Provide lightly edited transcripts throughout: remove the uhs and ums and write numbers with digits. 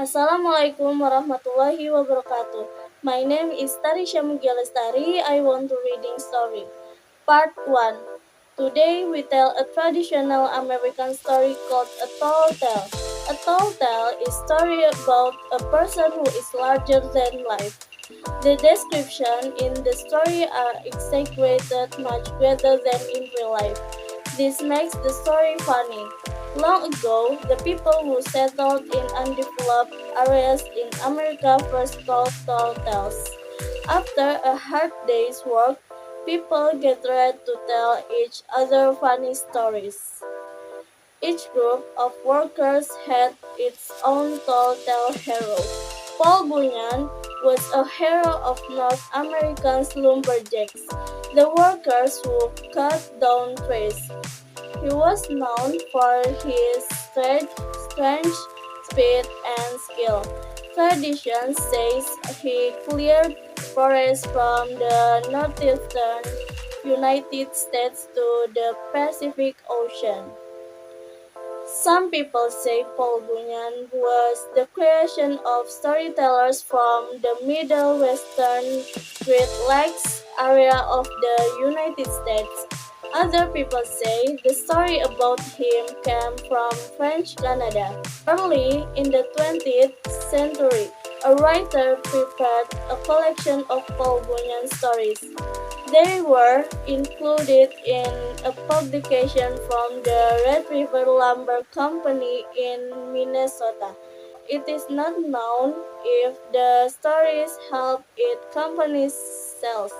Assalamualaikum warahmatullahi wabarakatuh. My name is Mugia Lestari. I want to reading story. Part 1. Today we tell a traditional American story called a tall tale. A tall tale is story about a person who is larger than life. The description in the story are exaggerated much better than in real life. This makes the story funny. Long ago, the people who settled in undeveloped areas in America first told tall tales. After a hard day's work, people gathered to tell each other funny stories. Each group of workers had its own tall tale hero. Paul Bunyan was a hero of North American lumberjacks, the workers who cut down trees. He was known for his strength, speed, and skill. Tradition says he cleared forests from the northeastern United States to the Pacific Ocean. Some people say Paul Bunyan was the creation of storytellers from the Middle Western Great Lakes area of the United States. Other people say the story about him came from French Canada. Early in the 20th century, a writer prepared a collection of Paul Bunyan stories. They were included in a publication from the Red River Lumber Company in Minnesota. It is not known if the stories helped its company's sales,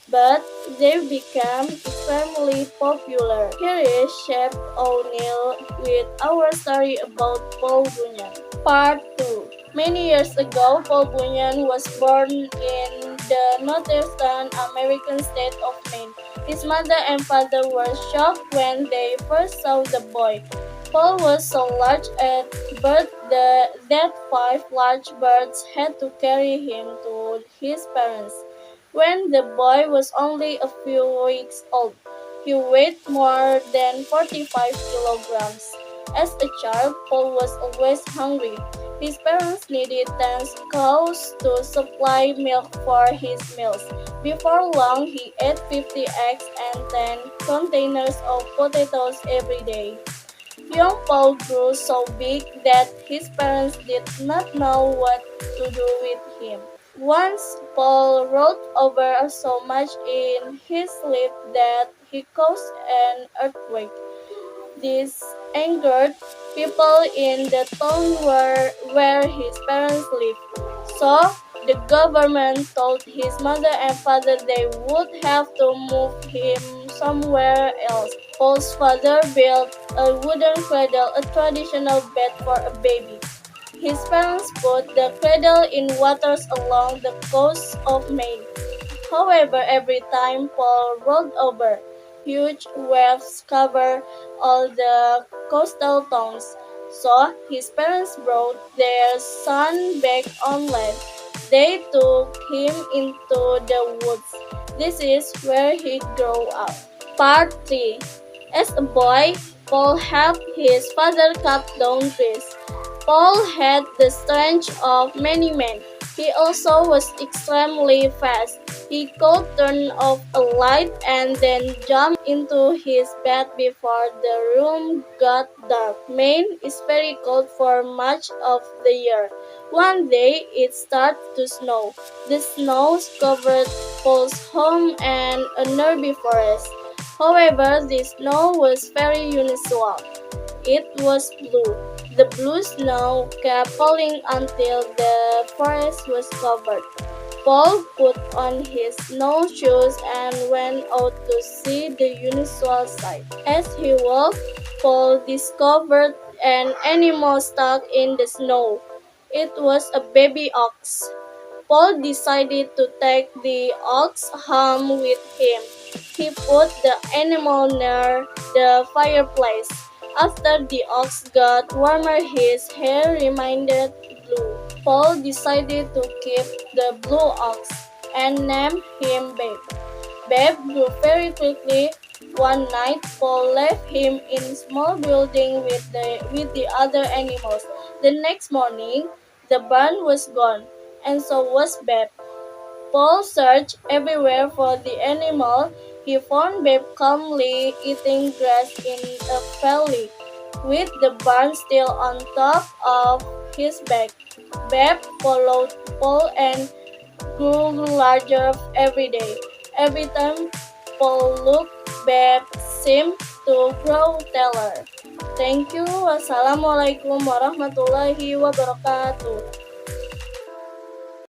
but they became extremely popular. Here is Chef O'Neill with our story about Paul Bunyan. Part 2. Many years ago, Paul Bunyan was born in the northeastern American state of Maine. His mother and father were shocked when they first saw the boy. Paul was so large at birth that 5 large birds had to carry him to his parents. When the boy was only a few weeks old, he weighed more than 45 kilograms. As a child, Paul was always hungry. His parents needed 10 cows to supply milk for his meals. Before long, he ate 50 eggs and 10 containers of potatoes every day. Young Paul grew so big that his parents did not know what to do with him. Once, Paul rolled over so much in his sleep that he caused an earthquake. This angered people in the town where his parents lived. So, the government told his mother and father they would have to move him somewhere else. Paul's father built a wooden cradle, a traditional bed for a baby. His parents put the cradle in waters along the coast of Maine. However, every time Paul rolled over, huge waves covered all the coastal towns. So his parents brought their son back on land. They took him into the woods. This is where he grew up. Part 3. As a boy, Paul helped his father cut down trees. Paul had the strength of many men. He also was extremely fast. He could turn off a light and then jump into his bed before the room got dark. Maine is very cold for much of the year. One day it started to snow. The snow covered Paul's home and a nearby forest. However, the snow was very unusual. It was blue. The blue snow kept falling until the forest was covered. Paul put on his snowshoes and went out to see the unusual sight. As he walked, Paul discovered an animal stuck in the snow. It was a baby ox. Paul decided to take the ox home with him. He put the animal near the fireplace. After the ox got warmer, his hair remained blue. Paul decided to keep the blue ox and named him Babe. Babe grew very quickly. One night, Paul left him in a small building with the other animals. The next morning, the barn was gone, and so was Beb. Paul searched everywhere for the animal. He found Beb calmly eating grass in a valley, with the barn still on top of his back. Beb followed Paul and grew larger every day. Every time Paul looked, Beb seemed to grow taller. Thank you. Wassalamualaikum warahmatullahi wabarakatuh.